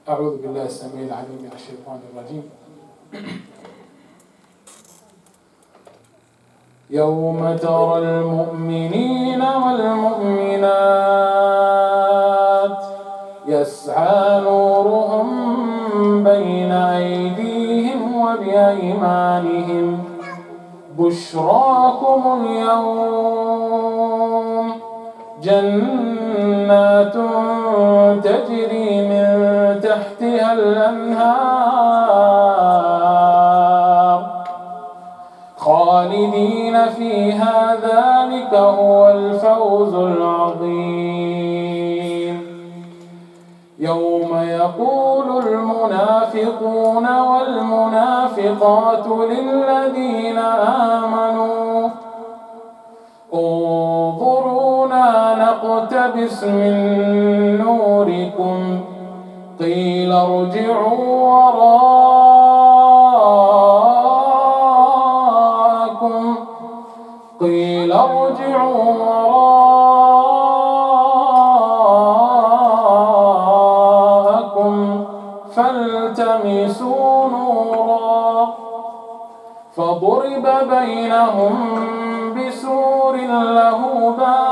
أعوذ بالله السميع العليم من الشيطان الرجيم. يوم ترى المؤمنين والمؤمنات يسعى نورهم بين أيديهم وبأيمانهم بشراكم اليوم جنات تجري من تحتها الأنهار خالدين فيها ذلك هو الفوز العظيم. يوم يقول المنافقون والمنافقات للذين آمنوا انظرونا نقتبس من نوركم قيل ارجعوا وراءكم فالتمسوا نورا فضرب بينهم بسور له باب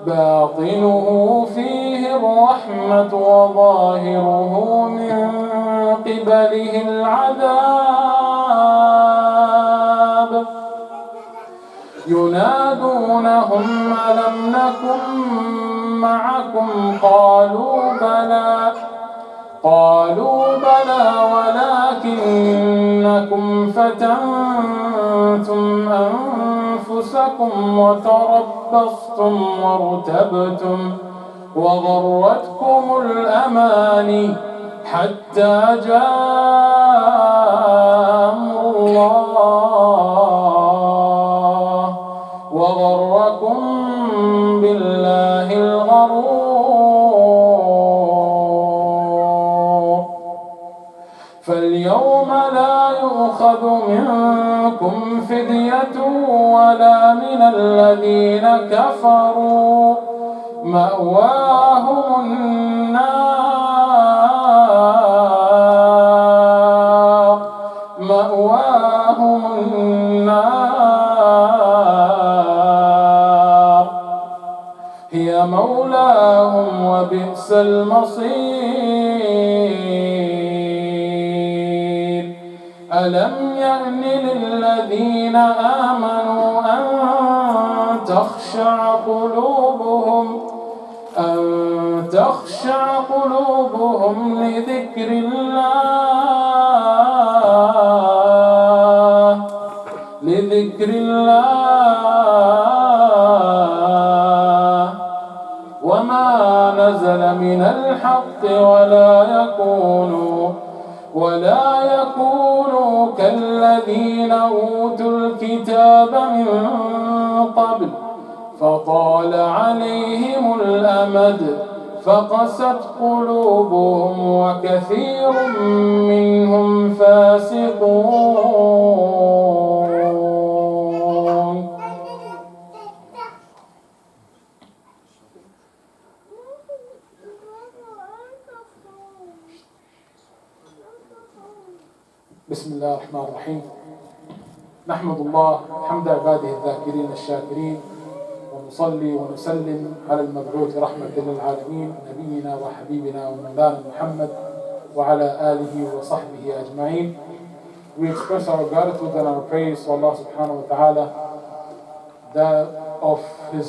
باطنه فيه الرحمة وظاهره من قبله العذاب ينادونهم ألم نكن معكم قالوا بلى ولكنكم فتنتم أنفسكم وتربصتم وارتبتم وغرتكم الأماني حتى جاء أمر الله وغركم بالله الغرور. فاليوم لا يؤخذ منكم فدية ولا من الذين كفروا مأواهم النار هي مولاهم وبئس المصير. ألم يأن للذين آمنوا أن تخشع قلوبهم لذكر الله وما نزل من الحق ولا يكونوا كالذين أوتوا الكتاب من قبل فطال عليهم الأمد فقست قلوبهم وكثير منهم فاسقون. بسم الله الرحمن الرحيم. نحمد الله حمد عباده الذاكرين الشاكرين ونصلي ونسلم على المبعوث رحمة للعالمين نبينا وحبيبنا ومولانا محمد وعلى آله وصحبه أجمعين. We express our gratitude and our praise to Allah subhanahu wa ta'ala, that of His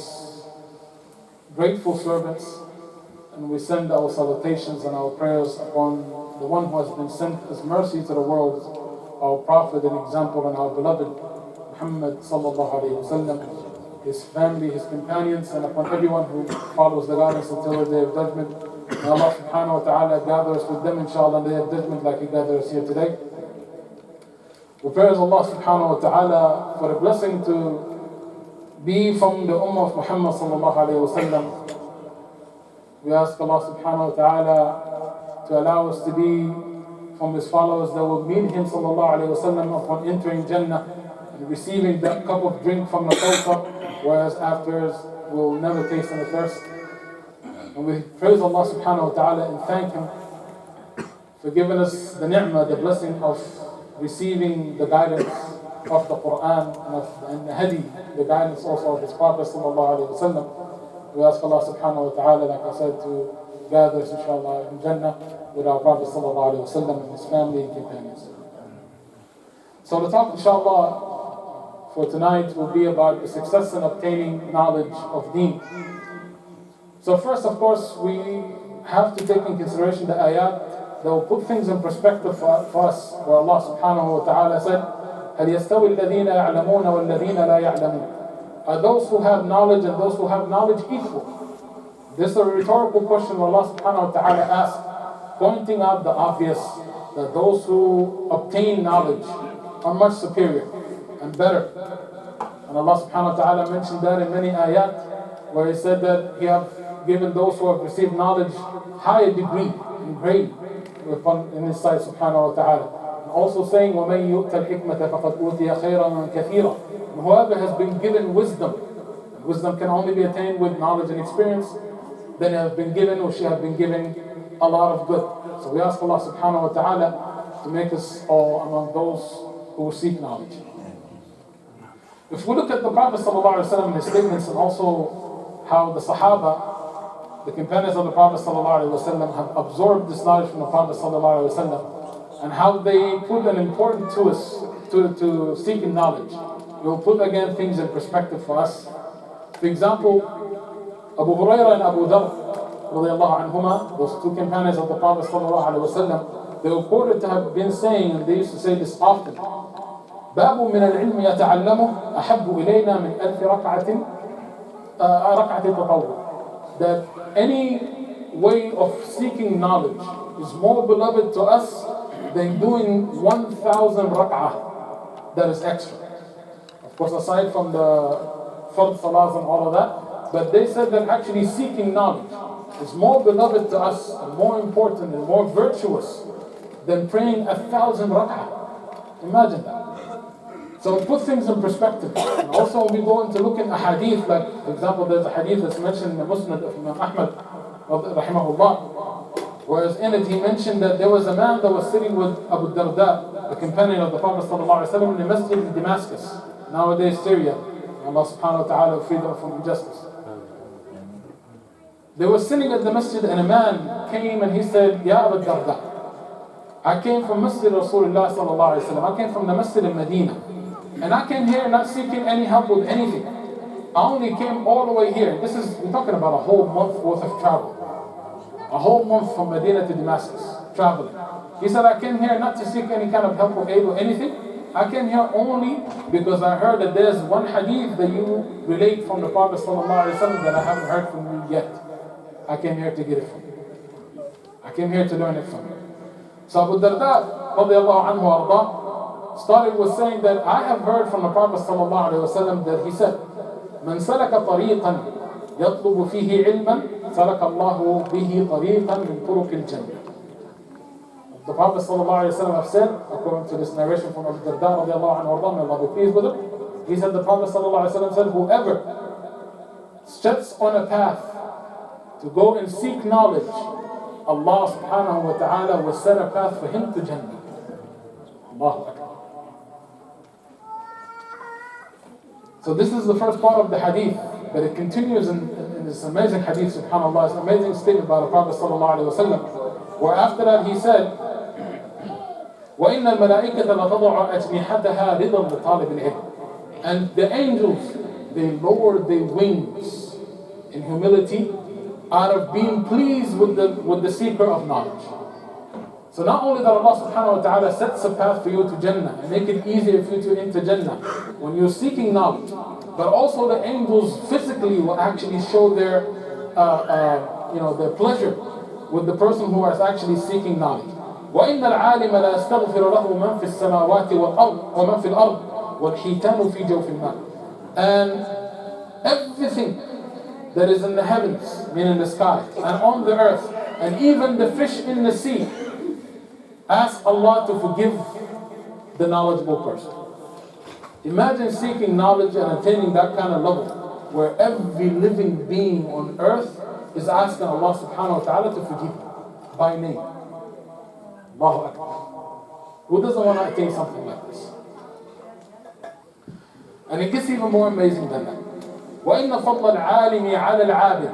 grateful servants, and we send our salutations and our prayers upon the one who has been sent as mercy to the world, our prophet and example and our beloved Mohamed sallallahu alayhi wa sallam, his family, his companions, and upon everyone who follows the guidance until the day of judgment. May Allah subhanahu wa ta'ala gather us with them inshallah on the day of judgment like He gathered us here today. We praise Allah subhanahu wa ta'ala for a blessing to be from the ummah of Muhammad sallallahu alayhi wa sallam. We ask Allah subhanahu wa ta'ala to allow us to be from His followers that will meet Him sallallahu alayhi wa sallam upon entering Jannah and receiving that cup of drink from the Kawthar, whereas afterwards we'll never taste any thirst. And we praise Allah subhanahu wa ta'ala and thank Him for giving us the ni'mah, the blessing of receiving the guidance of the Quran and the hadi, the guidance also of His Prophet sallallahu alayhi wa sallam. We ask Allah subhanahu wa ta'ala, like I said, to gather us inshallah in Jannah with our Prophet sallallahu alayhi wa sallam and his family and companions. So the talk inshallah for tonight will be about the success in obtaining knowledge of deen. So first, of course, we have to take in consideration the ayat that will put things in perspective for us, where Allah subhanahu wa ta'ala said, هل يستوي الذين يعلمون والذين لا يعلمون? Are those who have knowledge and those who have knowledge equal? This is a rhetorical question Allah subhanahu wa ta'ala asked, pointing out the obvious, that those who obtain knowledge are much superior and better. And Allah subhanahu wa ta'ala mentioned that in many ayat, where He said that He have given those who have received knowledge higher degree and grade in His sight subhanahu wa ta'ala. And also saying, وَمَنْ يُؤْتَ الْحِكْمَةَ فَقَدْ أُوتِيَ خَيْرًا كَثِيرًا. And whoever has been given wisdom, wisdom can only be attained with knowledge and experience, then have been given, or she have been given, a lot of good. So we ask Allah subhanahu wa ta'ala to make us all among those who seek knowledge. If we look at the Prophet sallallahu alaihi wasallam and his statements, and also how the Sahaba, the companions of the Prophet sallallahu alaihi wasallam, have absorbed this knowledge from the Prophet sallallahu alaihi wasallam, and how they put an important to us to seeking knowledge, we will put again things in perspective for us. For example, Abu Hurairah and Abu Dhar, radiallahu anhuma, those two companions of the Prophet sallallahu alaihi wasallam, they were quoted to have been saying, and they used to say this often, باب من العلم يتعلمه أحب إلينا من ألف ركعة تطوع. That any way of seeking knowledge is more beloved to us than doing 1,000 rak'ah that is extra. Of course, aside from the fard salahs and all of that, but they said that actually seeking knowledge is more beloved to us and more important and more virtuous than praying 1,000 rak'ah. Imagine that. So put things in perspective. And also when we go into looking at hadith, like for example, there's a hadith that's mentioned in the Musnad of Imam Ahmed, rahimahullah, whereas in it he mentioned that there was a man that was sitting with Abu Darda, the companion of the Prophet sallallahu alaihi wasallam, in the masjid in Damascus, nowadays Syria. Allah subhanahu wa ta'ala free them from injustice. They were sitting at the masjid and a man came and he said, Ya Abu Darda, I came from Masjid Rasulullah sallallahu alaihi wasallam. I came from the Masjid in Medina. And I came here not seeking any help with anything. I only came all the way here. We're talking about a whole month worth of travel. A whole month from Medina to Damascus, traveling. He said, I came here not to seek any kind of help or aid or anything. I came here only because I heard that there's one hadith that you relate from the Prophet ﷺ that I haven't heard from you yet. I came here to get it from you. I came here to learn it from you. So Abu Darda, radiallahu anhu arda, started with saying that I have heard from the Prophet ﷺ that he said, من سلك طريقا يطلب فيه علما سلك الله به طريقا من طرق الجنة. The Prophet ﷺ have said, according to this narration from Abu Darda radiallahu anhu, may Allah be pleased with him, he said, the Prophet ﷺ said, whoever sets on a path to go and seek knowledge, Allah subhanahu wa ta'ala will set a path for him to Jannah. Allahu Akbar. So this is the first part of the hadith, but it continues in this amazing hadith, subhanAllah, it's an amazing statement by the Prophet sallallahu alaihi wasallam, where after that he said, وَإِنَّ الْمَلَائِكَةَ لَتَضَعُ أَجْنِحَتَهَا رِضًا لِطَالِبِ الْعِلْمِ. And the angels, they lowered their wings in humility out of being pleased with the seeker of knowledge. So not only that Allah subhanahu wa ta'ala sets a path for you to Jannah and make it easier for you to enter Jannah when you're seeking knowledge, but also the angels physically will actually show their their pleasure with the person who is actually seeking knowledge. وَإِنَّ الْعَالِمَ لَا يَسْتَغْفِرُ لَهُ مَنْ فِي السَّمَاوَاتِ وَالْأَرْضِ وَمَنْ فِي الْأَرْضِ وَالْحِيتَانُ فِي جَوْفِ الْمَاءِ. And everything that is in the heavens, meaning the sky, and on the earth, and even the fish in the sea, ask Allah to forgive the knowledgeable person. Imagine seeking knowledge and attaining that kind of level, where every living being on earth is asking Allah subhanahu wa ta'ala to forgive him by name. Allahu Akbar. Who doesn't want to attain something like this? And it gets even more amazing than that. وَإِنَّ فَضْلَ الْعَالِمِ عَلَى الْعَابِدِ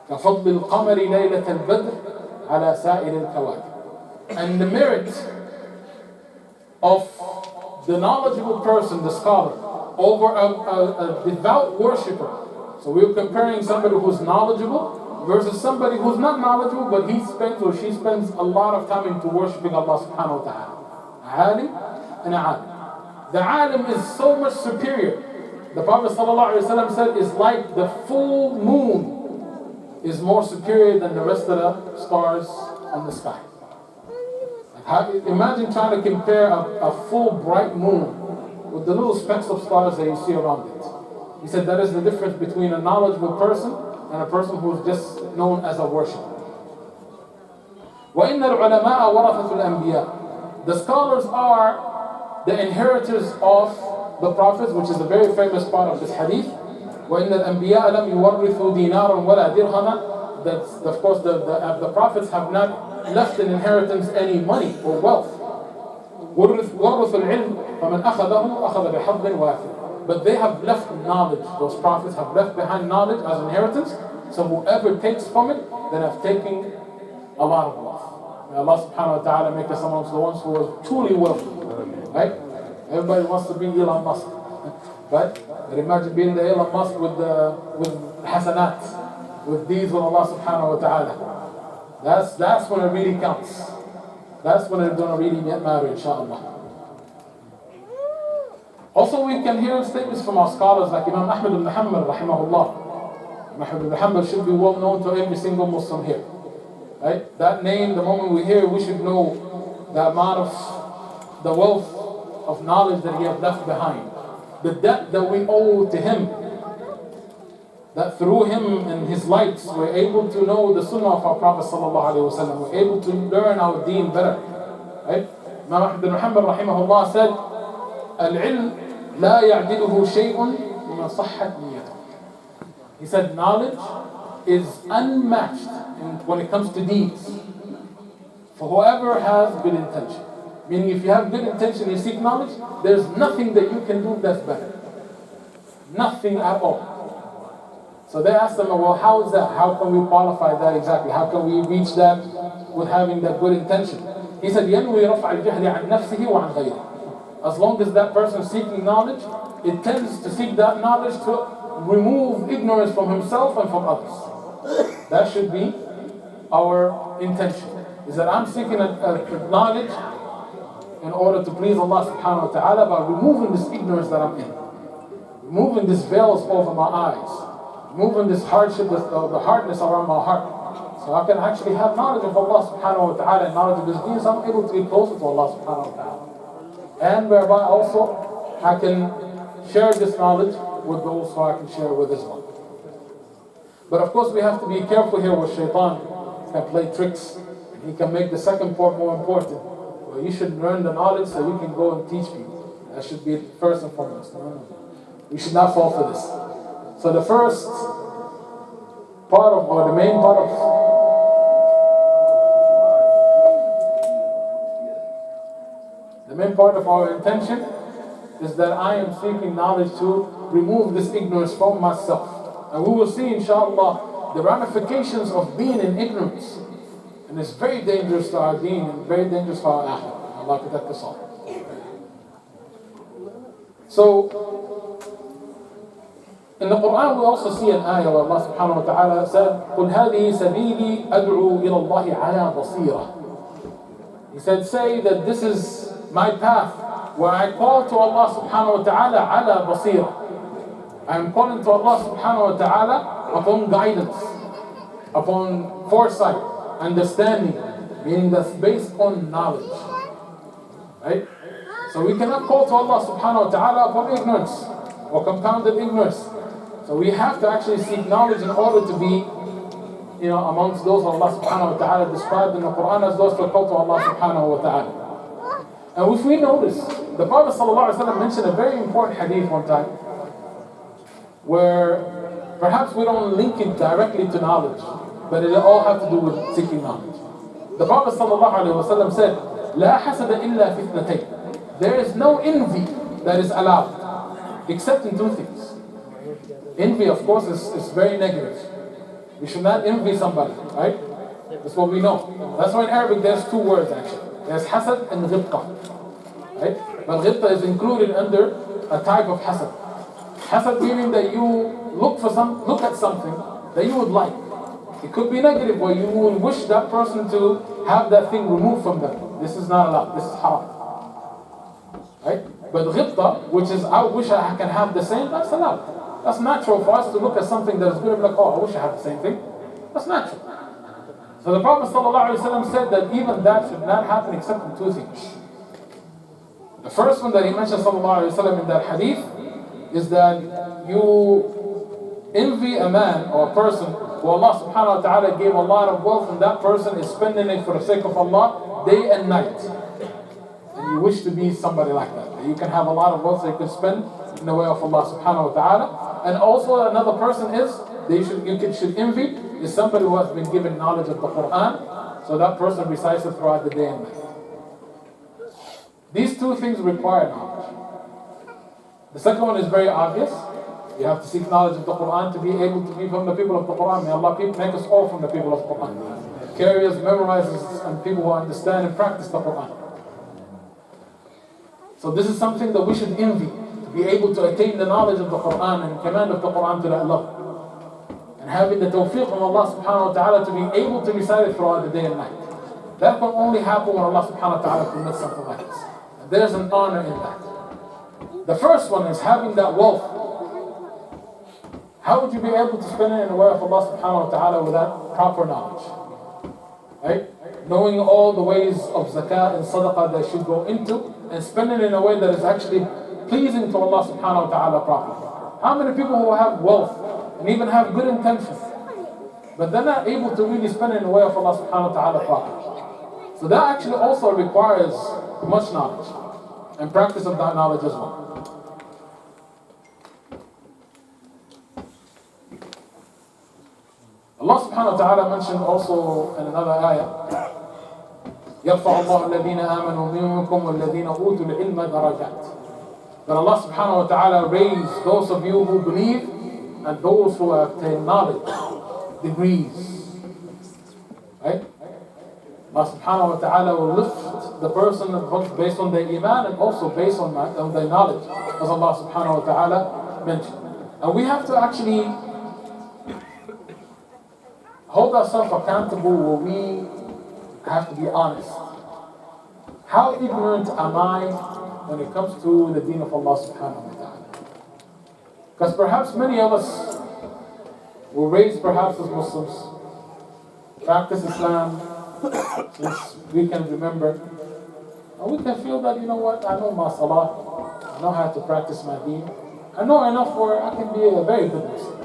كَفَضْلِ الْقَمَرِ لَيْلَةَ الْبَدْرِ عَلَى سَائِرِ الْكَوَاكِبِ. And the merit of the knowledgeable person, the scholar, over a devout worshipper. So we're comparing somebody who's knowledgeable versus somebody who's not knowledgeable, but he spends or she spends a lot of time into worshiping Allah subhanahu wa ta'ala. Alim and alim. The alim is so much superior. The Prophet ﷺ said is like the full moon is more superior than the rest of the stars on the sky. Imagine trying to compare a full bright moon with the little specks of stars that you see around it. He said that is the difference between a knowledgeable person and a person who is just known as a worshipper. وَإِنَّ الْعُلَمَاءَ وَرَثَةُ الْأَنْبِيَاءِ. The scholars are the inheritors of the prophets, which is a very famous part of this hadith. وَإِنَّ الْأَنْبِيَاءَ لَمْ يُوَرِّثُوا دِينَارًا وَلَا دِرْهَمًا. That's, of course, the prophets have not left in inheritance any money or wealth. وَرَثُوا الْعِلْمِ فَمَنْ أَخَذَهُ أَخَذَ بِحَظٍ وَافِرٍ. But they have left knowledge. Those prophets have left behind knowledge as inheritance. So whoever takes from it, then have taken a lot of wealth. May Allah subhanahu wa ta'ala make us amongst the ones who are truly wealthy. Right? Everybody wants to be Elon Musk. But imagine being the Elon Musk with hasanat, with deeds with Allah subhanahu wa ta'ala. That's when it really counts. That's when it's going to really matter, inshallah. Also, we can hear statements from our scholars like Imam Ahmed ibn Hanbal, rahimahullah. Mohamed ibn Hanbal should be well known to every single Muslim here. Right? That name, the moment we hear, we should know the amount of the wealth of knowledge that he has left behind. The debt that we owe to him. That through him and his lights, we're able to know the sunnah of our Prophet sallallahu alaihi wasallam. We're able to learn our deen better. Right? Imam Ahmed ibn Hanbal, rahimahullah, said, Al-ilm la ya'diluhu shay'un bima sahhat niyyatuh. He said knowledge is unmatched when it comes to deeds for whoever has good intention. Meaning if you have good intention, you seek knowledge, there's nothing that you can do that's better. Nothing at all. So they asked them, well, how is that? How can we qualify that exactly? How can we reach that with having that good intention? He said, يَنْوِي رَفْعَ الْجَهْلِ عَنْ نَفْسِهِ وَعَنْ غَيْرِهِ. As long as that person is seeking knowledge, it tends to seek that knowledge to remove ignorance from himself and from others. That should be our intention. Is that I'm seeking a knowledge in order to please Allah subhanahu wa ta'ala by removing this ignorance that I'm in. Removing this veils over my eyes. Removing this hardship, the hardness around my heart. So I can actually have knowledge of Allah subhanahu wa ta'ala and knowledge of His deen, so I'm able to be closer to Allah subhanahu wa ta'ala. And whereby also I can share this knowledge with those who I can share with as well. But of course we have to be careful here with shaitan. He can play tricks. He can make the second part more important. Well, you should learn the knowledge so you can go and teach people. That should be first and foremost. No. We should not fall for this. So the first part of, or the main part of our intention is that I am seeking knowledge to remove this ignorance from myself. And we will see, inshallah, the ramifications of being in ignorance. And it's very dangerous to our deen and very dangerous for our akhirah. Allah protect us all. So, in the Quran we also see an ayah where Allah subhanahu wa ta'ala said, قُلْ هَذِهِ سَبِيلِي أَدْعُو إِلَى اللَّهِ عَلَى بَصِيرَةٍ. He said, say that this is my path where I call to Allah subhanahu wa ta'ala ala basira. I am calling to Allah subhanahu wa ta'ala upon guidance, upon foresight, understanding, meaning that's based on knowledge. Right? So we cannot call to Allah subhanahu wa ta'ala upon ignorance or compounded ignorance. So we have to actually seek knowledge in order to be, amongst those Allah subhanahu wa ta'ala described in the Quran as those who call to Allah subhanahu wa ta'ala. And if we notice, the Prophet ﷺ mentioned a very important hadith one time, where perhaps we don't link it directly to knowledge, but it all have to do with seeking knowledge. The Prophet ﷺ said, لا حسد إلا في اثنتين. There is no envy that is allowed, except in two things. Envy, of course, is very negative. We should not envy somebody, right? That's what we know. That's why in Arabic there's two words actually. There's hasad and ghibta, right? But ghibta is included under a type of hasad. Hasad meaning that you look at something that you would like. It could be negative, where you would wish that person to have that thing removed from them. This is not allowed. This is haram, right? But ghibta, which is I wish I can have the same, that's allowed. That's natural for us to look at something that is good and be like, oh, I wish I had the same thing. That's natural. So the Prophet ﷺ said that even that should not happen except in two things. The first one that he mentioned ﷺ in that hadith is that you envy a man or a person who Allah subhanahu wa ta'ala gave a lot of wealth, and that person is spending it for the sake of Allah day and night. And you wish to be somebody like that. You can have a lot of wealth that you can spend in the way of Allah subhanahu wa ta'ala. And also another person is, you should envy, is somebody who has been given knowledge of the Quran, so that person recites it throughout the day and night. These two things require knowledge. The second one is very obvious. You have to seek knowledge of the Quran to be able to be from the people of the Quran. May Allah make us all from the people of the Quran. Carriers, memorizers, and people who understand and practice the Quran. So this is something that we should envy, to be able to attain the knowledge of the Quran and command of the Quran to that level. And having the tawfiq from Allah subhanahu wa ta'ala to be able to recite it throughout the day and night. That can only happen when Allah subhanahu wa ta'ala permits something like this. And there's an honor in that. The first one is having that wealth. How would you be able to spend it in the way of Allah subhanahu wa ta'ala without proper knowledge? Right? Knowing all the ways of zakah and sadaqah that should go into, and spend it in a way that is actually pleasing to Allah subhanahu wa ta'ala properly. How many people who have wealth and even have good intentions, but they're not able to really spend it in the way of Allah subhanahu wa ta'ala properly? So that actually also requires much knowledge and practice of that knowledge as well. Allah subhanahu wa ta'ala mentioned also in another ayah, يرفع الله الذين آمنوا منكم والذين أوتوا العلم درجات. That Allah subhanahu wa ta'ala raised those of you who believe and those who have attained knowledge, degrees. Right? Allah subhanahu wa ta'ala will lift the person based on their iman and also based on their knowledge, as Allah subhanahu wa ta'ala mentioned. And we have to actually hold ourselves accountable where we have to be honest. How ignorant am I when it comes to the deen of Allah subhanahu wa ta'ala? Because perhaps many of us were raised perhaps as Muslims, practice Islam since we can remember, and we can feel that, you know what, I know my salah, I know how to practice my deen, I know enough where I can be a very good Muslim.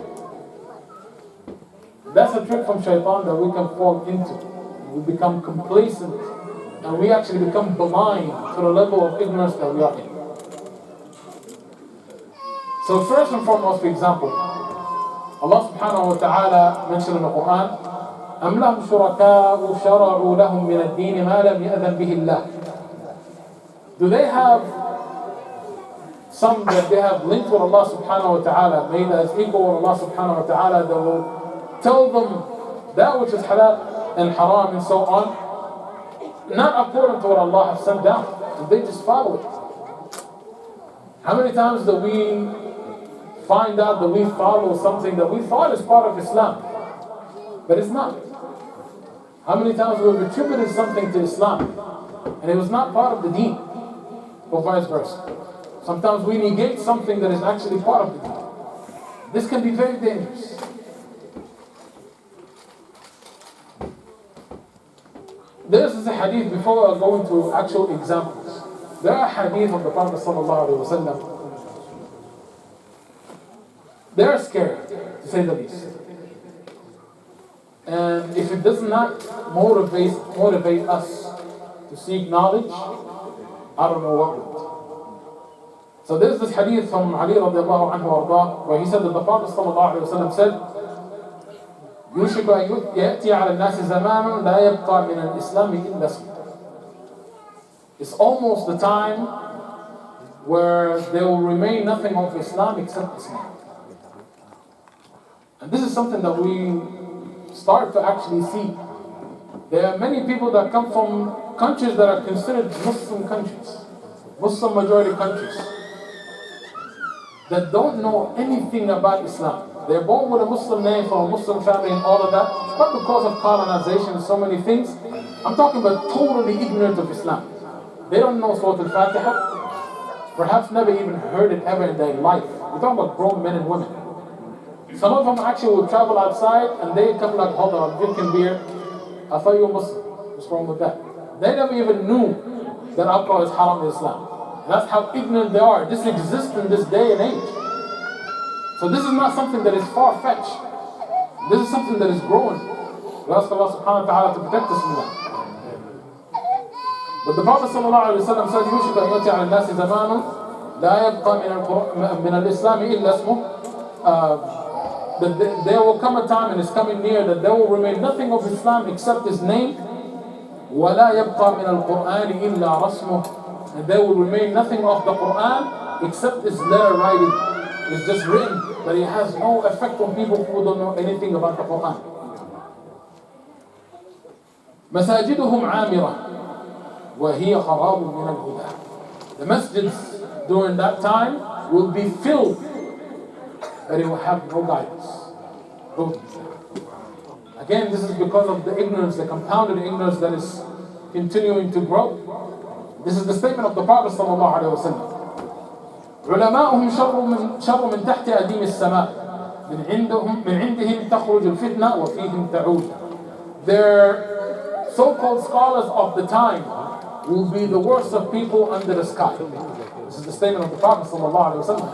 That's a trick from shaitan that we can fall into. We become complacent and we actually become blind to the level of ignorance that we are in. So first and foremost, for example, Allah subhanahu wa ta'ala mentioned in the Quran, أَمْ لَهُمْ شُرَكَاءُ شَرَعُوا لَهُم مِّنَ الدِّينِ مَا لَمْ يَأْذَنْ بِهِ اللَّهُ. Do they have some that they have linked with Allah subhanahu wa ta'ala, made as equal with Allah subhanahu wa ta'ala, that will tell them that which is halal and haram and so on, not according to what Allah has sent down, and they just follow it. How many times do we find out that we follow something that we thought is part of Islam, but it's not? How many times we've attributed something to Islam and it was not part of the deen, or vice versa? Sometimes we negate something that is actually part of the deen. This can be very dangerous. This is a hadith, before I go into actual examples. There are hadith of the Prophet ﷺ. They are scary, to say the least. And if it does not motivate us to seek knowledge, I don't know what would. So there's this hadith from Ali radiallahu anhu arda, where he said that the Prophet sallallahu alayhi wa sallam said, يوشك أن يأتي على الناس زمان لا يبقى من الإسلام إلا اسمه. It's almost the time where there will remain nothing of Islam except Islam. And this is something that we start to actually see. There are many people that come from countries that are considered Muslim countries, Muslim majority countries, that don't know anything about Islam. They're born with a Muslim name from a Muslim family and all of that, but because of colonization and so many things, I'm talking about totally ignorant of Islam. They don't know Surah Al-Fatiha, perhaps never even heard it ever in their life. We're talking about grown men and women. Some of them actually will travel outside and they come like, hold on, I'm drinking beer. I thought you were Muslim. What's wrong with that? They never even knew that alcohol is haram in Islam. And that's how ignorant they are. This exists in this day and age. So this is not something that is far-fetched. This is something that is growing. We ask Allah subhanahu wa ta'ala to protect us from that. But the Prophet sallallahu alayhi wa sallam said, يُوشِكَ أَنْ يَأْتِيَ عَلَى النَّاسِ زَمَانٌ لَا يَبْقَى مِنَ الْإِسْلَامِ إِلَّا اسْمُهُ. That there will come a time, and it's coming near, that there will remain nothing of Islam except his name. وَلَا يَبْقَى مِنَ الْقُرْآنِ إِلَّا رَسْمُهُ. And there will remain nothing of the Quran except his letter writing. It's just written, but it has no effect on people who don't know anything about the Quran. مَسَاجِدُهُمْ عَامِرَةٌ وَهِيَ خَرَابٌ مِنَ الْهُدَى. The masjids during that time will be filled, but it will have no guidance. Again, this is because of the ignorance, the compounded ignorance that is continuing to grow. This is the statement of the Prophet sallallahu alaihi wasallam. علماؤهم شر من تحت أديم السماء من عندهم تخرج الفتنة وفيهم تعود. Their so-called scholars of the time will be the worst of people under the sky. This is the statement of the Prophet sallallahu alaihi wasallam.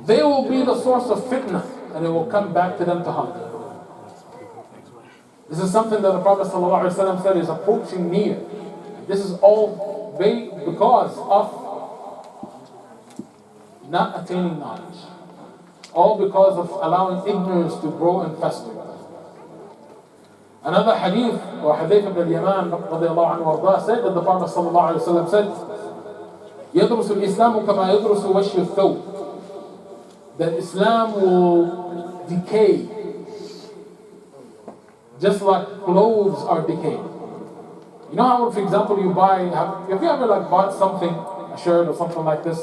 They will be the source of fitna, and it will come back to them to hunt. This is something that the Prophet ﷺ said is approaching near. This is all because of not attaining knowledge. All because of allowing ignorance to grow and fester. Another hadith, or hadith ibn al-Yaman radiallahu anhu said that the Prophet ﷺ said, يَدْرُسُ الْإِسْلَامُ كَمَا يَدْرُسُ وَشْيُ الثَّوْبِ. That Islam will decay just like clothes are decaying. You know how, for example, you buy, have you ever like bought something, a shirt or something like this,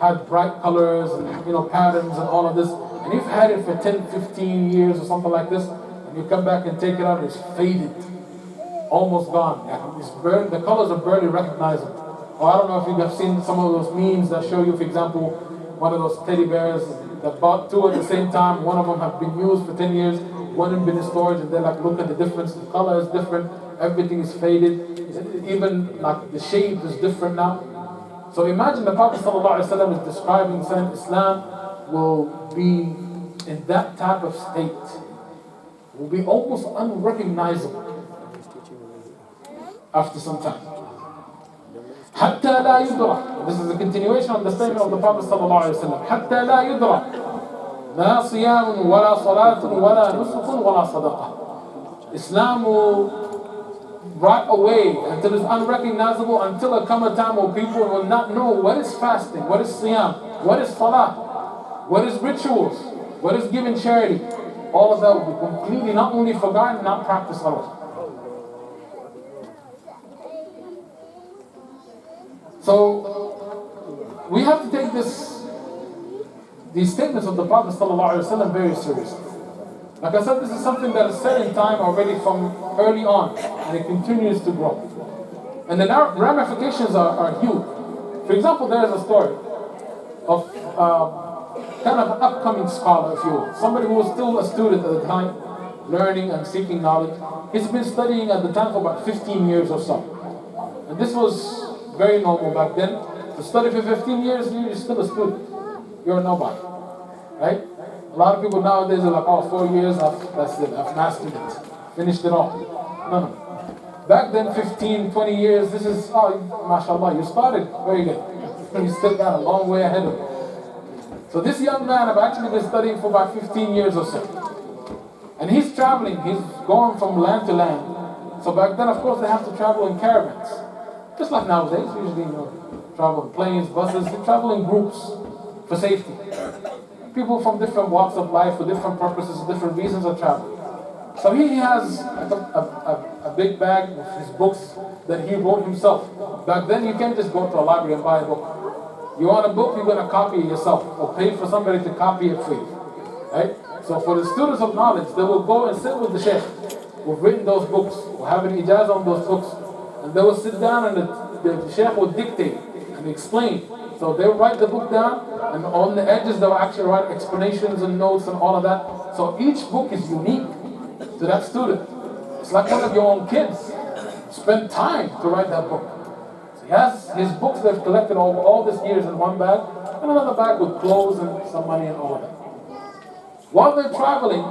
had bright colors and patterns and all of this, and you've had it for 10, 15 years or something like this, and you come back and take it out, it's faded, almost gone. It's the colors are barely recognizable. Or I don't know if you have seen some of those memes that show you, for example, one of those teddy bears that bought two at the same time. One of them have been used for 10 years, one has been in storage, and they're like, look at the difference, the color is different, everything is faded, even like the shape is different now. So imagine the Prophet ﷺ is describing, saying Islam will be in that type of state, will be almost unrecognizable after some time. حتى لا يدرى. This is a continuation of the statement of the Prophet ﷺ. حتى لا يدرى ما صيام ولا صلاة ولا نسك ولا صدقة. Islam will right away until it's unrecognizable, until there come a time where people will not know what is fasting, what is siyam, what is salah, what is rituals, what is giving charity. All of that will be completely not only forgotten, not practiced at all. So we have to take these statements of the Prophet ﷺ very seriously. Like I said, this is something that is set in time already from early on, and it continues to grow. And the ramifications are huge. For example, there is a story of kind of an upcoming scholar, if you will. Somebody who was still a student at the time, learning and seeking knowledge. He's been studying at the time for about 15 years or so. And this was very normal back then. To study for 15 years, you're still a student. You're a nobody. Right? A lot of people nowadays are like, 4 years, that's it, I've mastered it. Finished it all. No. Back then, 15, 20 years, this is, mashallah, you started, very good. You still got a long way ahead of you. So this young man, I've actually been studying for about 15 years or so. And he's traveling, he's going from land to land. So back then, of course, they have to travel in caravans. Just like nowadays, usually, travel in planes, buses, they travel in groups for safety. People from different walks of life, for different purposes, different reasons are traveling. So he has a big bag of his books that he wrote himself. Back then, you can't just go to a library and buy a book. You want a book, you're going to copy it yourself, or pay for somebody to copy it for you. Right? So for the students of knowledge, they will go and sit with the Shaykh who've written those books, who have an ijazah on those books, and they will sit down and the Shaykh will dictate and explain. So they'll write the book down, and on the edges they'll actually write explanations and notes and all of that. So each book is unique to that student. It's like one of your own kids. Spend time to write that book. So he has his books that have collected over all these years in one bag, and another bag with clothes and some money and all of that. While they're traveling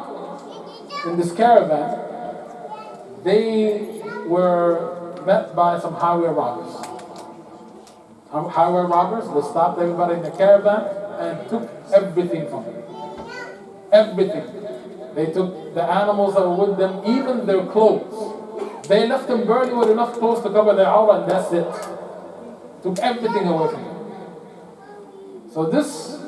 in this caravan, they were met by some highway robbers. Highway robbers, they stopped everybody in the caravan and took everything from them. Everything. They took the animals that were with them, even their clothes. They left them barely with enough clothes to cover their awrah, and that's it. Took everything away from them. So this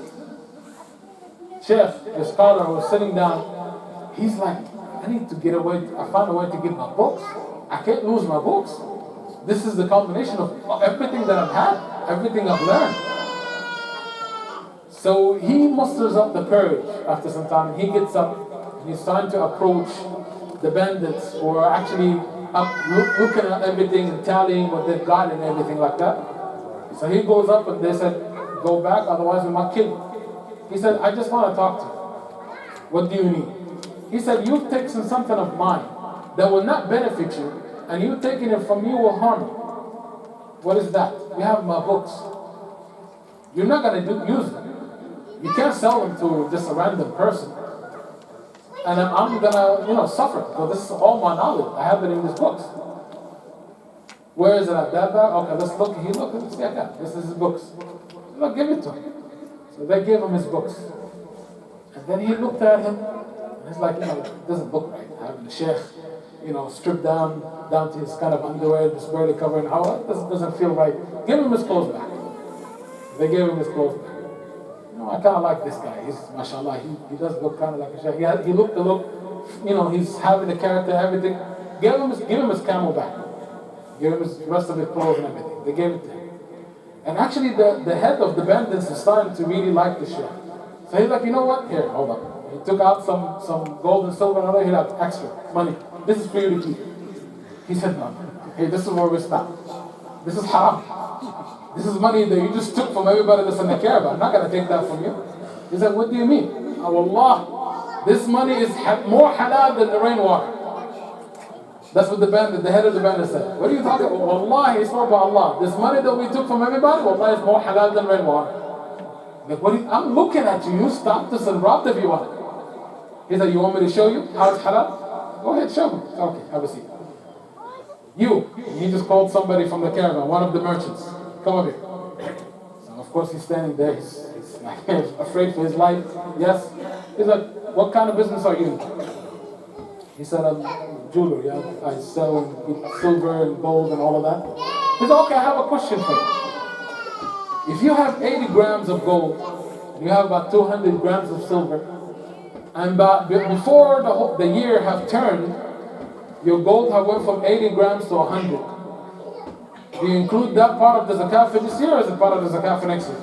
Shaykh, the scholar, was sitting down. He's like, I need to get away. I found a way to get my books. I can't lose my books. This is the combination of everything that I've had, everything I've learned. So he musters up the courage after some time, and he gets up, and he's trying to approach the bandits who are actually up looking at everything and tallying what they've got and everything like that. So he goes up, and they said, go back, otherwise we might kill you. He said, I just want to talk to you. What do you need? He said, you've taken something of mine that will not benefit you, and you taking it from me will harm you. What is that? You have my books. You're not going to use them. You can't sell them to just a random person. And I'm going to, suffer, because this is all my knowledge. I have it in these books. Where is it at? That bag? Okay, let's look. He looked and said, yeah, this is his books. Look, give it to him. So they gave him his books. And then he looked at him, and he's like, it doesn't look right. Having the Shaykh, stripped down to his kind of underwear, just barely covering how it doesn't feel right. Give him his clothes back. They gave him his clothes back. I kind of like this guy. He's, mashallah, he does look kind of like a Shaykh. He looked the look, he's having the character, everything. Give him his camel back. Give him the rest of his clothes and everything. They gave it to him. And actually the head of the bandits is starting to really like the Shaykh. So he's like, you know what? Here, hold up. He took out some gold and silver and other. He had extra money. This is for you to keep. He said, no. Hey, this is where we stop. This is haram. This is money that you just took from everybody that's in the caravan. I'm not going to take that from you. He said, what do you mean? Oh, Allah, this money is more halal than the rainwater. That's what the head of the bandit said. What are you talking about? Wallahi, he swore by Allah. This money that we took from everybody, wallahi, is more halal than rainwater. Like, I'm looking at you. You stopped us and robbed everyone. He said, you want me to show you how it's halal? Go ahead, show me. Okay, have a seat. He just called somebody from the caravan, one of the merchants. Come over here. So of course he's standing there. He's afraid for his life. Yes. He's like, what kind of business are you in? He said, I'm a jeweler. Yeah, I sell silver and gold and all of that. He said, okay, I have a question for you. If you have 80 grams of gold, you have about 200 grams of silver, and before the year have turned, your gold have went from 80 grams to 100. Do you include that part of the zakat for this year, or is it part of the zakat for next year?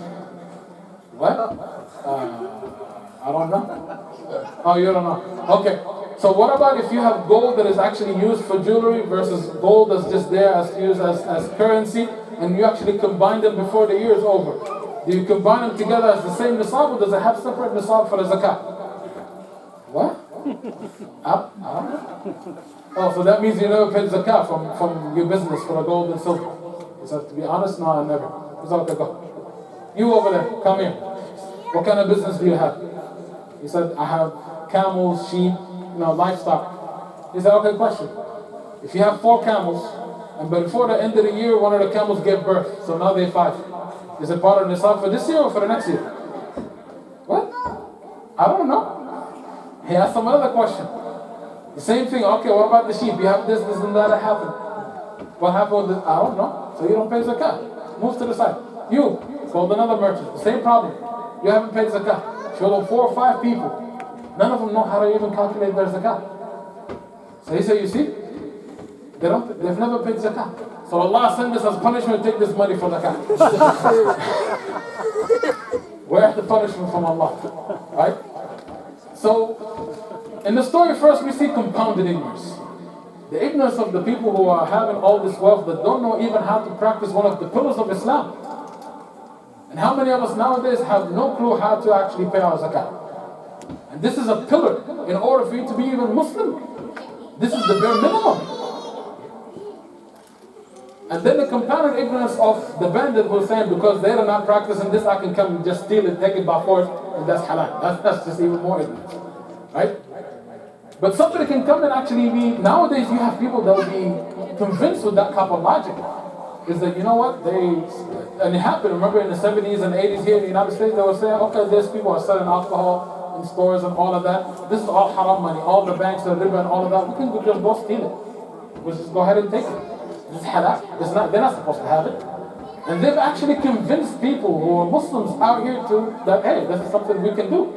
What? I don't know. Oh, you don't know. Okay. So what about if you have gold that is actually used for jewelry versus gold that's just there as used as currency, and you actually combine them before the year is over? Do you combine them together as the same nisab, or does it have separate nisab for the zakat? What? Oh, so that means you never paid zakat from your business for the gold and silver. He said, to be honest, no, I never. He said, okay, go. You over there, come here. What kind of business do you have? He said, I have camels, sheep, livestock. He said, okay, question. If you have 4 camels, and before the end of the year, one of the camels gave birth, so now they're 5. Is it part of nisab for this year or for the next year? What? I don't know. He asked some other question. The same thing. Okay, what about the sheep? You have this, and that happened. What happened with this? I don't know. So you don't pay zakat. Move to the side. You called another merchant. The same problem. You haven't paid zakat. Showed them 4 or 5 people. None of them know how to even calculate their zakat. So he said, you see, they've never paid zakat. So Allah sent us as punishment, take this money for zakat. Where's the punishment from Allah? Right? So, in the story first we see compounded ignorance. The ignorance of the people who are having all this wealth that don't know even how to practice one of the pillars of Islam. And how many of us nowadays have no clue how to actually pay our zakat? And this is a pillar in order for you to be even Muslim. This is the bare minimum. And then the compounded ignorance of the bandit who was saying, because they're not practicing this, I can come and just steal it, take it by force, and that's halal. That's just even more ignorance. Right? But somebody can come and actually be, nowadays you have people that will be convinced with that type of logic. Is that, you know what, and it happened, remember in the 70s and 80s here in the United States, they were saying, okay, there's people are selling alcohol in stores and all of that. This is all haram money, all the banks are riba and all of that. We can just go steal it. We'll just go ahead and take it. It's halal. They're not supposed to have it. And they've actually convinced people who are Muslims out here that, hey, this is something we can do.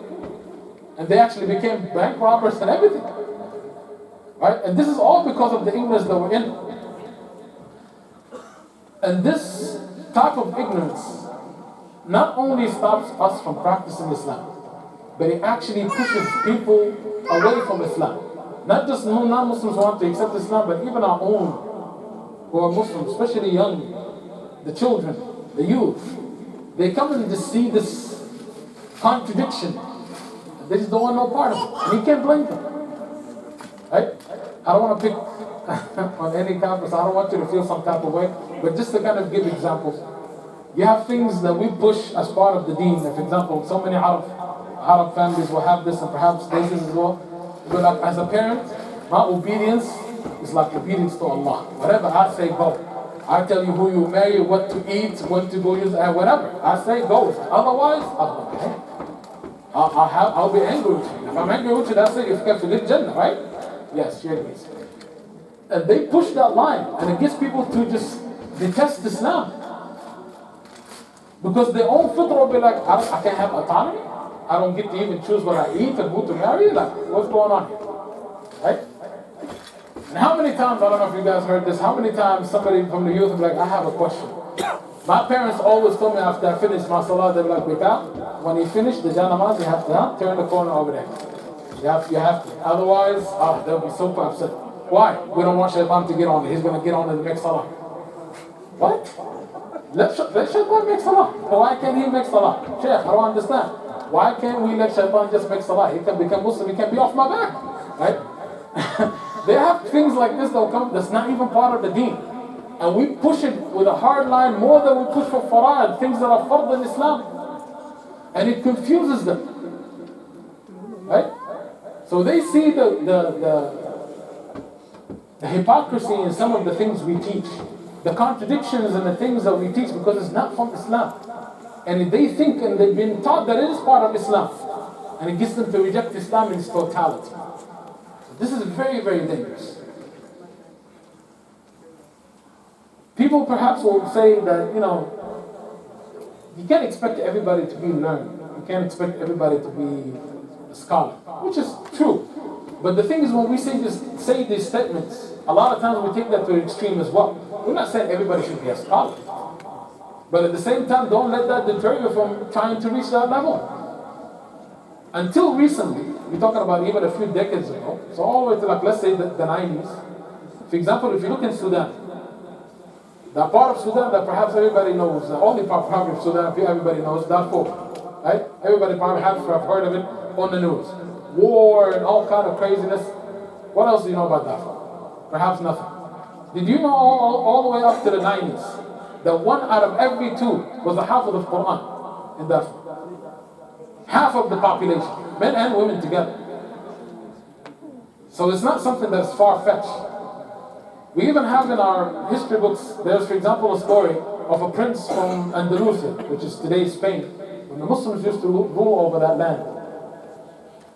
And they actually became bank robbers and everything. Right? And this is all because of the ignorance that we're in. And this type of ignorance not only stops us from practicing Islam, but it actually pushes people away from Islam. Not just non-Muslims want to accept Islam, but even our own who are Muslims, especially young, the children, the youth. They come and just see this contradiction. They just don't want no part of it. And you can't blame them. Right? I don't want to pick on any campus. I don't want you to feel some type of way. But just to kind of give examples. You have things that we push as part of the deen. For example, so many Arab families will have this and perhaps this as well. But like, as a parent, my obedience is like obedience to Allah. Whatever I say, go. I tell you who you marry, what to eat, when to go use, whatever. I say, go. Otherwise, I'll be angry with you. If I'm angry with you, that's it. You've got to get Jannah, right? Yes, Shaykh. And they push that line, and it gets people to just detest Islam. Because their own fitrah will be like, I can't have autonomy. I don't get to even choose what I eat and who to marry. Like, what's going on here? Right? And how many times, I don't know if you guys heard this, how many times somebody from the youth will be like, I have a question. My parents always told me after I finished my salah, they were like, Bika, when you finish the Jannah, you have to turn the corner over there. You have to. Otherwise, they'll be so upset. Why? We don't want Shaitan to get on it. He's going to get on in the next salah. What? Let Shaitan make salah. Why can't he make salah? Shaykh, I don't understand. Why can't we let Shaitan just make salah? He can become Muslim, he can be off my back. Right? They have things like this that will come that's not even part of the deen. And we push it with a hard line more than we push for farad, things that are fard in Islam. And it confuses them. Right? So they see the hypocrisy in some of the things we teach. The contradictions in the things that we teach because it's not from Islam. And they think and they've been taught that it is part of Islam. And it gets them to reject Islam in its totality. So this is very, very dangerous. People perhaps will say that, you can't expect everybody to be learned. You can't expect everybody to be a scholar, which is true. But the thing is, when we say these statements, a lot of times we take that to the extreme as well. We're not saying everybody should be a scholar. But at the same time, don't let that deter you from trying to reach that level. Until recently, we're talking about even a few decades ago, so all the way to let's say the 90s. For example, if you look in Sudan, the part of Sudan that perhaps everybody knows, the only part of Sudan everybody knows, Darfur. Right? Everybody probably have heard of it on the news. War and all kind of craziness. What else do you know about Darfur? Perhaps nothing. Did you know all the way up to the 90s that 1 out of every 2 was a Hafiz of Quran in Darfur? Half of the population, men and women together. So it's not something that's far-fetched. We even have in our history books, there's for example a story of a prince from Andalusia, which is today Spain, when the Muslims used to rule over that land.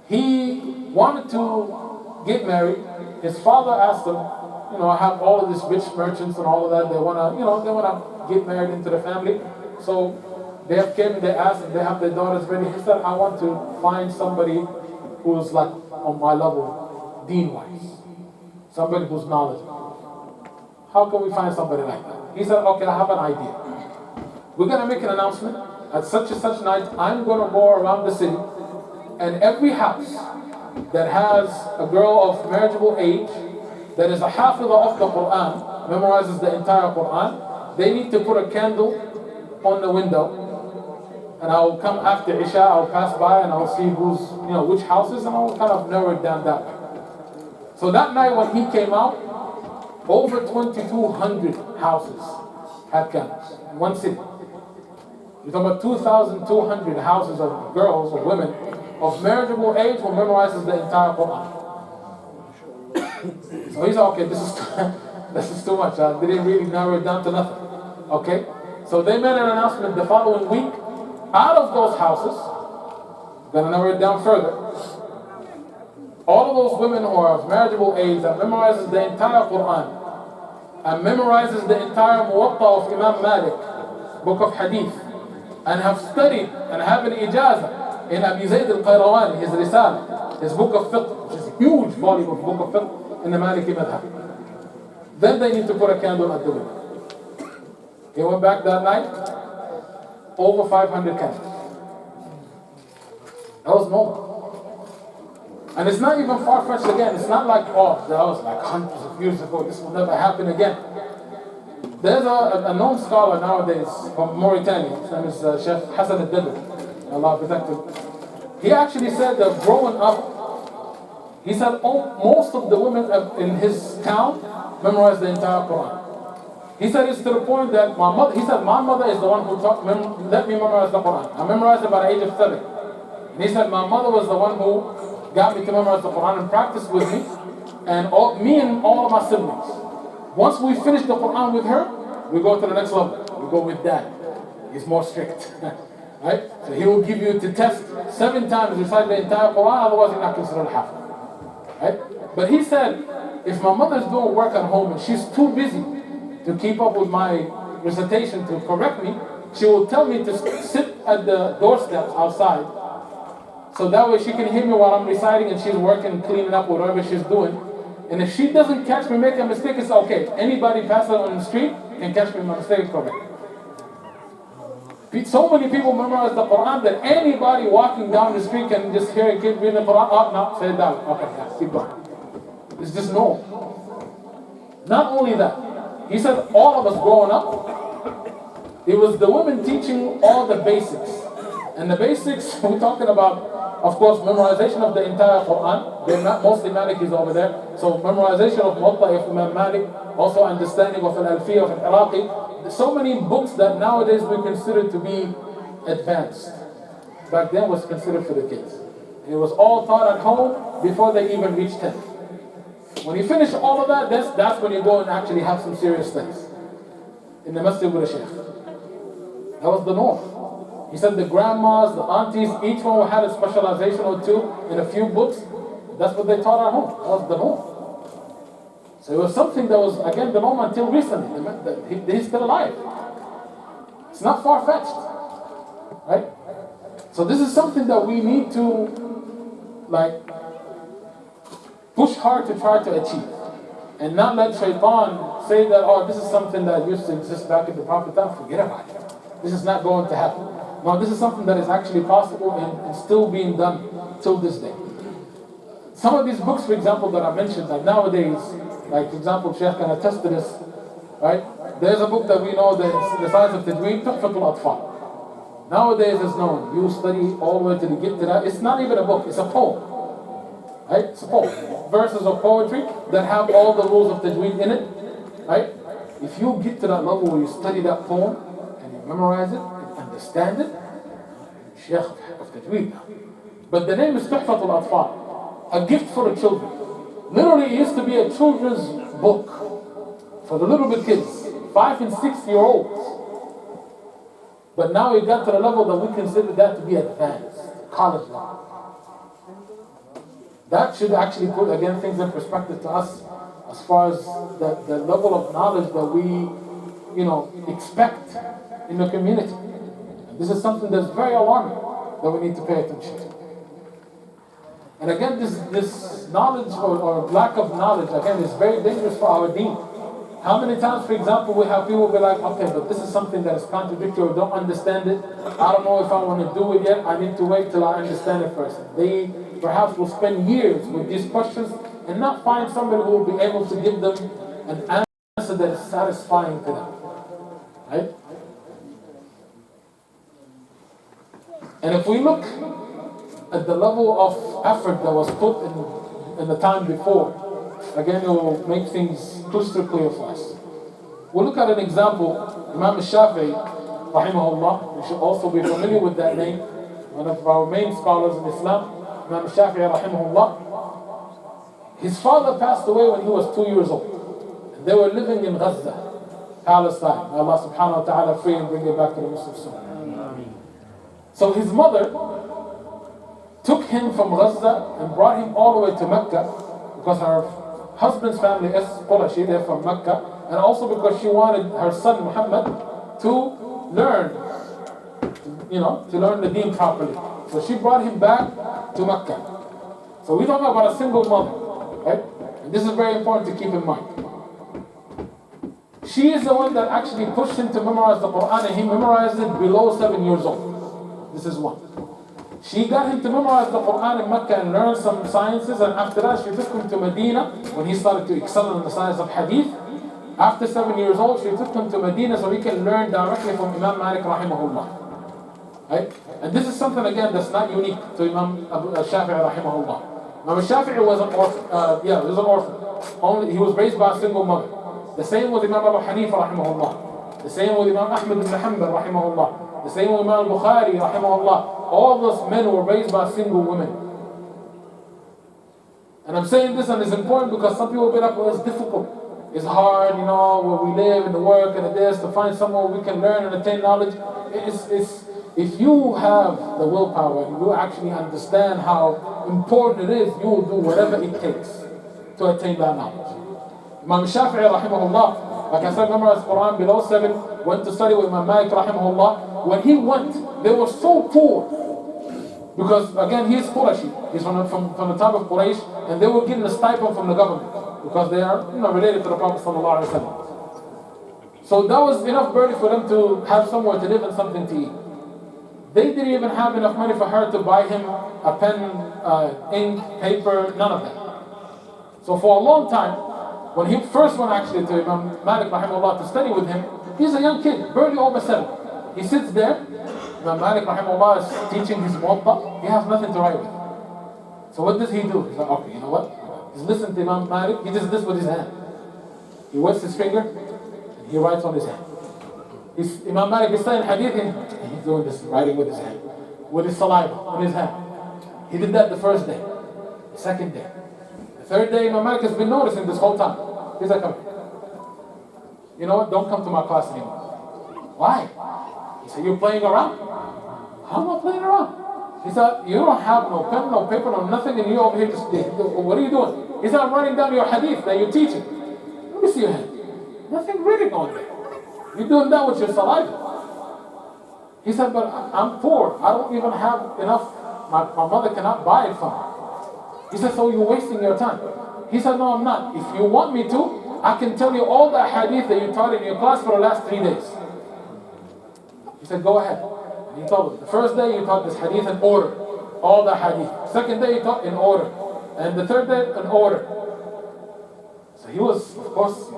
He wanted to get married. His father asked him, I have all of these rich merchants and all of that. They wanna, they wanna get married into the family. So they have came and they asked, and they have their daughters ready. He said, I want to find somebody who's like on my level, deen-wise, somebody who's knowledgeable. How can we find somebody like that? He said, okay, I have an idea. We're gonna make an announcement at such and such night. I'm gonna go around the city, and every house that has a girl of marriageable age, that is a Hafiz of the Quran, memorizes the entire Quran, they need to put a candle on the window. And I'll come after Isha, I'll pass by and I'll see who's, which houses, and I'll kind of narrow it down that way. So that night when he came out, over 2,200 houses had candles in one city. You're talking about 2,200 houses of girls or women of marriageable age who memorizes the entire Quran. So he said, okay, this is too much. I didn't really narrow it down to nothing. Okay? So they made an announcement the following week. Out of those houses, gonna narrow it down further, all of those women who are of marriageable age that memorizes the entire Quran and memorizes the entire Muwatta of Imam Malik, book of Hadith, and have studied and have an ijazah in Abi Zayd al-Qayrawani, his Risala, his book of fiqh, which is a huge volume of book of fiqh in the Maliki madhab. Then they need to put a candle at the window. He went back that night, over 500 candles. That was normal. And it's not even far-fetched again. It's not like, that was like hundreds of years ago, this will never happen again. There's a known scholar nowadays from Mauritania. His name is Shaykh Hassan al-Dadr. Allah protect him. He actually said that growing up, he said most of the women in his town memorized the entire Quran. He said it's to the point that my mother is the one who let me memorize the Quran. I memorized it by the age of 7. And he said my mother was the one who got me to memorize the Quran and practice with me, and me and all of my siblings. Once we finish the Quran with her, we go to the next level. We go with dad. He's more strict. Right? So he will give you to test 7 times recite the entire Quran, otherwise you're not considered Hafiz. Right? But he said, if my mother's doing work at home and she's too busy to keep up with my recitation to correct me, she will tell me to sit at the doorsteps outside, so that way she can hear me while I'm reciting and she's working, cleaning up whatever she's doing. And if she doesn't catch me making a mistake, it's okay. Anybody passing on the street can catch me in my mistake, correct. So many people memorize the Quran that anybody walking down the street can just hear a kid reading the Quran. Oh, no, say it down. Okay, yeah, keep going. It's just normal. Not only that, he said all of us growing up, it was the women teaching all the basics. And the basics, we're talking about, of course, memorization of the entire Quran. They're not mostly Malikis over there. So memorization of Muwatta of Imam Malik, also understanding of Al-Alfiyah of Al-Iraqi. There's so many books that nowadays we consider to be advanced. Back then was considered for the kids. It was all taught at home before they even reached 10. When you finish all of that, that's when you go and actually have some serious studies in the masjid with a shaykh. That was the norm. He said the grandmas, the aunties, each one had a specialization or two in a few books. That's what they taught at home. That was the norm. So it was something that was, again, the norm until recently. He's still alive. It's not far-fetched. Right? So this is something that we need to, push hard to try to achieve. And not let shaitan say that, this is something that used to exist back in the Prophet time. Forget about it. This is not going to happen. No, this is something that is actually possible and still being done till this day. Some of these books, for example, that I mentioned, like nowadays, like for example, Shaykh can attest to this, right? There's a book that we know that is the size of Tajweed, Tuhfatul Atfal. Nowadays it's known. You study all the way till you get to that. It's not even a book, it's a poem. Right? It's a poem. Verses of poetry that have all the rules of Tajweed in it. Right? If you get to that level where you study that poem and you memorize it and understand it, Shaykh of Tajweed now. But the name is Tuhfatul Atfal. A gift for the children. Literally, it used to be a children's book for the little bit kids, 5 and 6 year olds. But now we got to the level that we consider that to be advanced, college level. That should actually put, again, things in perspective to us as far as the level of knowledge that we, expect in the community. And this is something that's very alarming that we need to pay attention to. And again, this knowledge or lack of knowledge, again, is very dangerous for our deen. How many times, for example, we have people be like, okay, but this is something that is contradictory, or don't understand it. I don't know if I want to do it yet. I need to wait till I understand it first. They perhaps will spend years with these questions and not find somebody who will be able to give them an answer that is satisfying to them. Right? And if we look at the level of effort that was put in the time before, again, it will make things crystal clear for us. We'll look at an example. Imam Shafi'i, rahimahullah, we should also be familiar with that name, one of our main scholars in Islam, Imam Shafi'i, rahimahullah. His father passed away when he was 2 years old. And they were living in Gaza, Palestine. May Allah subhanahu wa ta'ala free and bring it back to the Muslims soon. So his mother took him from Gaza and brought him all the way to Mecca, because her husband's family is Qurashi, they're from Mecca, and also because she wanted her son Mohamed to learn, to learn the deen properly. So she brought him back to Mecca. So we're talking about a single mother, right? And this is very important to keep in mind. She is the one that actually pushed him to memorize the Quran, and he memorized it below 7 years old. This is one. She got him to memorize the Quran in Mecca and learn some sciences, and after that she took him to Medina when he started to excel in the science of hadith. After 7 years old, she took him to Medina so he can learn directly from Imam Malik rahimahullah. Right? And this is something, again, that's not unique to Imam Shafi'i rahimahullah. Imam Shafi'i was an orphan. He was an orphan. He was raised by a single mother. The same with Imam Abu Hanifa rahimahullah. The same with Imam Ahmed ibn Hanbal rahimahullah. The same with Imam Bukhari rahimahullah. All those men were raised by single women. And I'm saying this, and it's important because some people will be like, well, it's difficult. It's hard, where we live and the work and the this, to find somewhere we can learn and attain knowledge. If you have the willpower and you actually understand how important it is, you will do whatever it takes to attain that knowledge. Imam Shafi'i rahimahullah, like I said, memorized Quran below 7, went to study with Imam Malik rahimahullah. When he went, they were so poor. Because again, he's Qurashi. He's from the type of Quraysh, and they were getting a stipend from the government because they are related to the Prophet sallallahu alaihi wasallam. So that was enough burden for them to have somewhere to live and something to eat. They didn't even have enough money for her to buy him a pen, ink, paper, none of that. So for a long time, when he first went actually to Imam Malik rahimahullah to study with him, he's a young kid, barely over 7. He sits there. Imam Malik rahimahullah is teaching his muwatta. He has nothing to write with. So what does he do? He's like, okay, you know what? He's listening to Imam Malik. He does this with his hand. He wets his finger and he writes on his hand. Imam Malik is saying hadith and he's doing this, writing with his hand, with his saliva, on his hand. He did that the first day, the second day. The third day, Imam Malik has been noticing this whole time. He's like, you know what? Don't come to my class anymore. Why? He said, you're playing around? How am I playing around? He said, you don't have no pen, no paper, no nothing, and you're over here just, what are you doing? He said, I'm writing down your hadith that you're teaching. Let me see your hand. Nothing written on there. You're doing that with your saliva. He said, but I'm poor. I don't even have enough. My mother cannot buy it from me. He said, so you're wasting your time. He said, no, I'm not. If you want me to, I can tell you all the hadith that you taught in your class for the last 3 days. He said, go ahead. And he told him, the first day you taught this hadith in order. All the hadith. Second day you taught in order. And the third day in order. So he was, of course,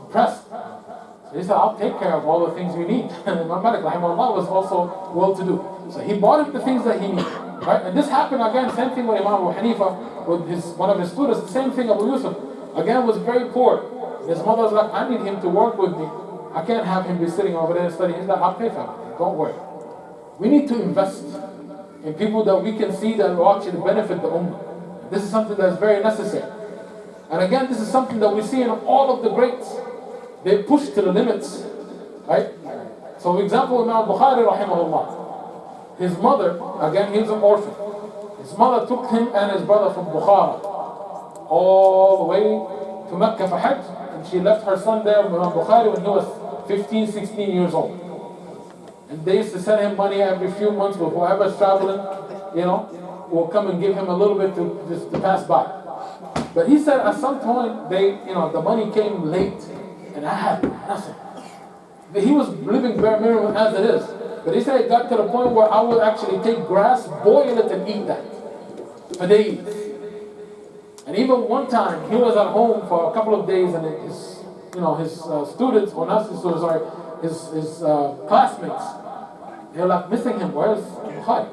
impressed. So he said, I'll take care of all the things you need. And Imam Malik rahimahullah was also well-to-do. So he bought him the things that he needed. Right? And this happened again, same thing with Imam Abu Hanifa, with one of his students, the same thing Abu Yusuf. Again, was very poor. His mother was like, I need him to work with me. I can't have him be sitting over there and studying. He's like, I'll pay for it. Don't worry. We need to invest in people that we can see that will actually benefit the ummah. This is something that's very necessary. And again, this is something that we see in all of the greats. They push to the limits, right? So for example, Imam Bukhari rahimahullah, his mother, again he was an orphan. His mother took him and his brother from Bukhara all the way to Mecca for Hajj, and she left her son there, Imam Bukhari, when he was 15, 16 years old. And they used to send him money every few months with whoever's traveling, will come and give him a little bit to pass by. But he said at some point the money came late and I had nothing. He was living bare minimum as it is. But he said it got to the point where I would actually take grass, boil it and eat that for days. And even one time he was at home for a couple of days and his students, or not his students, sorry, his classmates, they were like missing him. Where's Bukhari?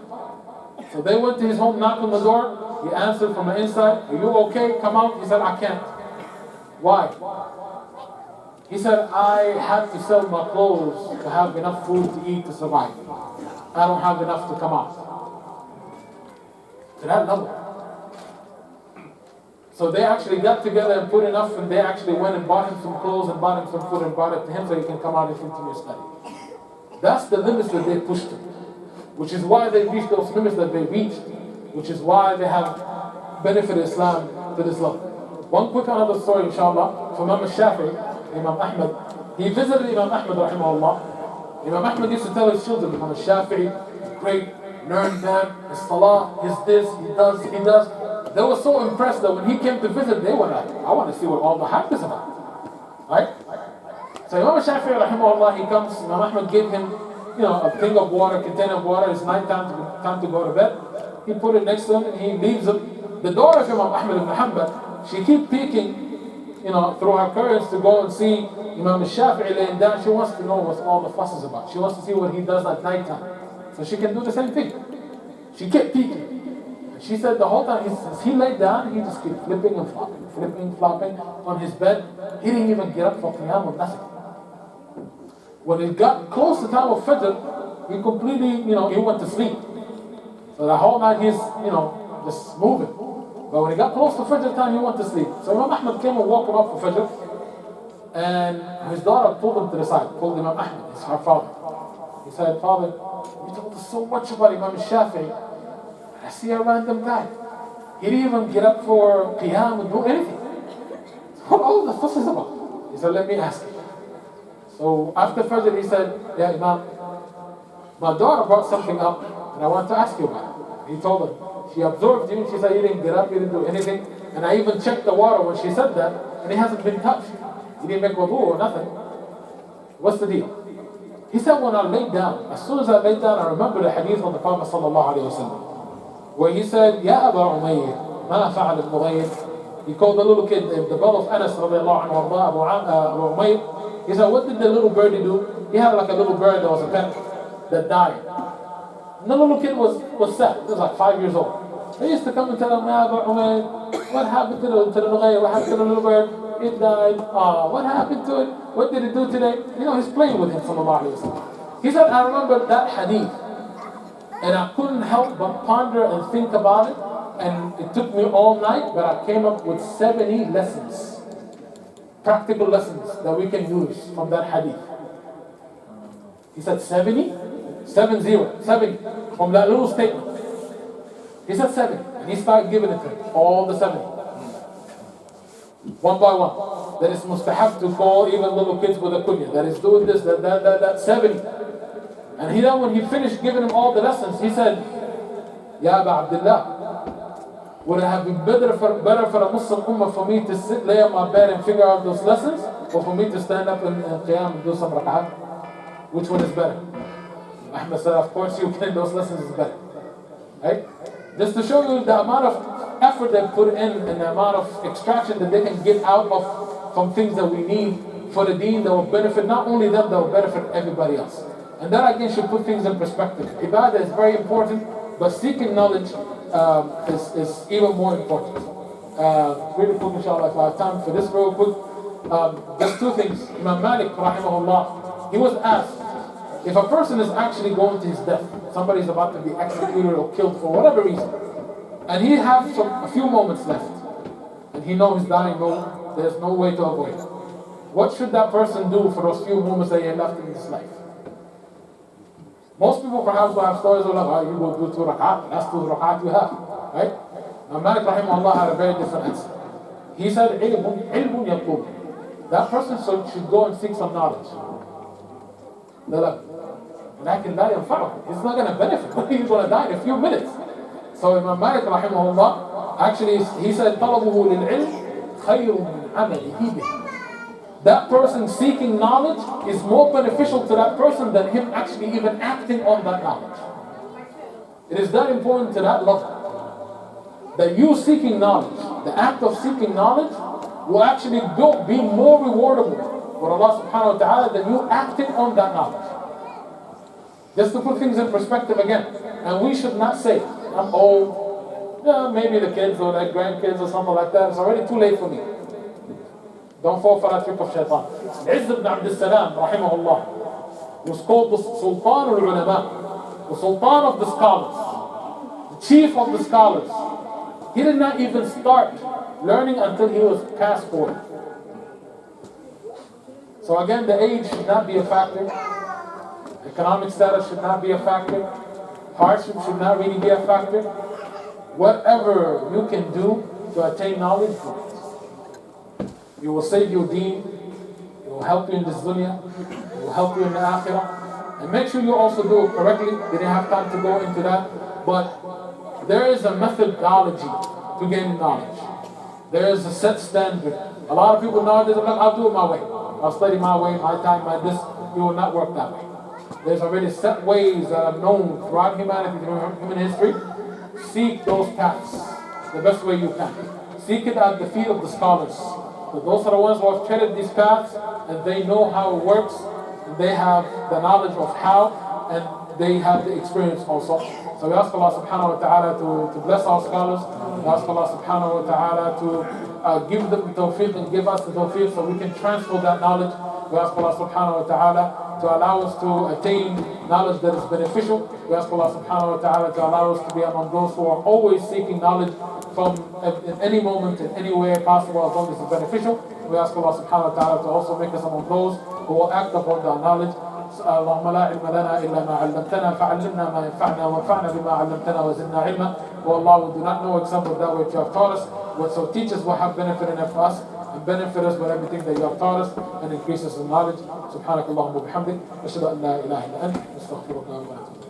So they went to his home, knocked on the door. He answered from the inside, "Are you okay? Come out." He said, "I can't." Why? He said, "I had to sell my clothes to have enough food to eat to survive. I don't have enough to come out." To that level. So they actually got together and put enough, and they actually went and bought him some clothes and bought him some food and brought it to him so he can come out and continue study. That's the limits that they pushed him. Which is why they reached those limits that they reached. Which is why they have benefited Islam to this level. One quick another story, inshallah, from Imam Shafi'i, Imam Ahmed. He visited Imam Ahmed, rahimahullah. Imam Ahmed used to tell his children, Imam Shafi'i, great, learned man, his salah, his this, he does. They were so impressed that when he came to visit, they were like, I want to see what all the hype is about. Right? So Imam Shafi'i, rahimahullah, he comes, Imam Ahmed gave him, a thing of water, container of water. It's night time to go to bed. He put it next to him and he leaves it. The daughter of Imam Ahmed ibn Hanbal, she keeps peeking, through her curtains to go and see Imam Shafi'i laying down. She wants to know what all the fuss is about. She wants to see what he does at night time. So she can do the same thing. She kept peeking. And she said the whole time he laid down, he just kept flipping and flopping on his bed. He didn't even get up for qiyam or nothing. When it got close to time of Fajr, he completely, he went to sleep. So the whole night he's, just moving. But when he got close to Fajr time, he went to sleep. So Imam Ahmed came and woke him up for Fajr. And his daughter pulled him to the side, pulled Imam Ahmed, her father. He said, "Father, you told us so much about Imam Shafi'i. I see a random guy. He didn't even get up for qiyam and do anything. What all the fuss is about?" He said, "Let me ask you." So after Fajr, he said, "Yeah, Imam, my daughter brought something up and I want to ask you about it." He told her. She observed you and she said, "You didn't get up, you didn't do anything. And I even checked the water when she said that and it hasn't been touched. You didn't make wudu or nothing. What's the deal?" He said, "When I laid down, as soon as I laid down, I remember the hadith of the Prophet sallallahu alaihi wasallam, where he said, 'Ya Aba Umayr, ma fa'al al-Mughayr.'" He called the little kid, the brother of Anas radiallahu anhu, Abu Umayr. He said, "What did the little birdie do?" He had like a little bird that was a pet that died. And the little kid was sad. He was like 5 years old. They used to come and tell him, "Ya Aba Umayr, what happened to the Mughayr? What happened to the little bird? It died. What happened to it? What did it do today?" He's playing with him, sallallahu alaihi wasallam. He said, "I remember that hadith, and I couldn't help but ponder and think about it, and it took me all night, but I came up with 70 lessons, practical lessons that we can use from that hadith." He said 70? 70 from that little statement. He said 70, and he started giving it to him, all the 70. One by one. That is mustahab to call even little kids with a kunya. That is doing this, that 70. And then when he finished giving him all the lessons, he said, "Ya Aba Abdullah, would it have been better for a Muslim ummah for me to lay on my bed and figure out those lessons, or for me to stand up in qiyam and do some rak'at? Which one is better?" Ahmed said, "Of course you can, those lessons is better." Right? Just to show you the amount of effort they put in and the amount of extraction that they can get out of from things that we need for the deen that will benefit not only them, that will benefit everybody else. And that again should put things in perspective. Ibadah is very important, but seeking knowledge is even more important. Really quick, inshallah, if I have time for this real quick. Just two things. Imam Malik, rahimahullah, he was asked, if a person is actually going to his death, somebody is about to be executed or killed for whatever reason, and he has a few moments left, and he knows he's dying, there's no way to avoid it. What should that person do for those few moments that he had left in his life? Most people perhaps will have stories of like, oh, you will do 2 rak'at, that's 2 rak'at you have, right? Now Malik rahimahullah had a very different answer. He said, ilmun yatlub. That person should go and seek some knowledge. They're like, لكن لا ينفعه. It's not going to benefit. He's going to die in a few minutes. So Imam Malik rahimahullah, actually he said, طلبه للعلم خير من عمله به. That person seeking knowledge is more beneficial to that person than him actually even acting on that knowledge. It is that important to that level. That you seeking knowledge, the act of seeking knowledge, will actually be more rewardable for Allah subhanahu wa ta'ala than you acting on that knowledge. Just to put things in perspective again. And we should not say, I'm old, maybe the kids or the grandkids or something like that, it's already too late for me. Don't fall for that trick of shaitan. Izz ibn Abdul Salam, rahimahullah, was called the Sultan al-Ulama, the Sultan of the scholars, the chief of the scholars. He did not even start learning until he was past 40. So again, the age should not be a factor. Economic status should not be a factor. Hardship should not really be a factor. Whatever you can do to attain knowledge, it will save your deen, it will help you in this dunya, it will help you in the akhirah. And make sure you also do it correctly. We didn't have time to go into that. But there is a methodology to gaining knowledge. There is a set standard. A lot of people nowadays are like, I'll do it my way. I'll study my way, my time, my this. It will not work that way. There's already set ways that are known throughout humanity, human history. Seek those paths the best way you can. Seek it at the feet of the scholars. So those are the ones who have treaded these paths and they know how it works, and they have the knowledge of how, and they have the experience also. So we ask Allah subhanahu wa ta'ala to bless our scholars. We ask Allah subhanahu wa ta'ala to give them the tawfiq and give us the tawfiq so we can transfer that knowledge. We ask Allah subhanahu wa ta'ala to allow us to attain knowledge that is beneficial. We ask Allah subhanahu wa ta'ala to allow us to be among those who are always seeking knowledge from in any moment, in any way possible, as long as it's beneficial. We ask Allah subhanahu wa ta'ala to also make us among those who will act upon that knowledge. اللهم لا علم لنا إلا ما علمتنا فعلمنا ما ينفعنا وانفعنا بما علمتنا وزدنا علما. Oh Allah, we do not know except for that which you have taught us. Whatso teaches will have benefit in it for us, and benefit us with everything that you have taught us, and increase us in knowledge. سبحانك اللهم وبحمدك أشهد أن لا إله إلا أنت أستغفرك وأتوب إليك.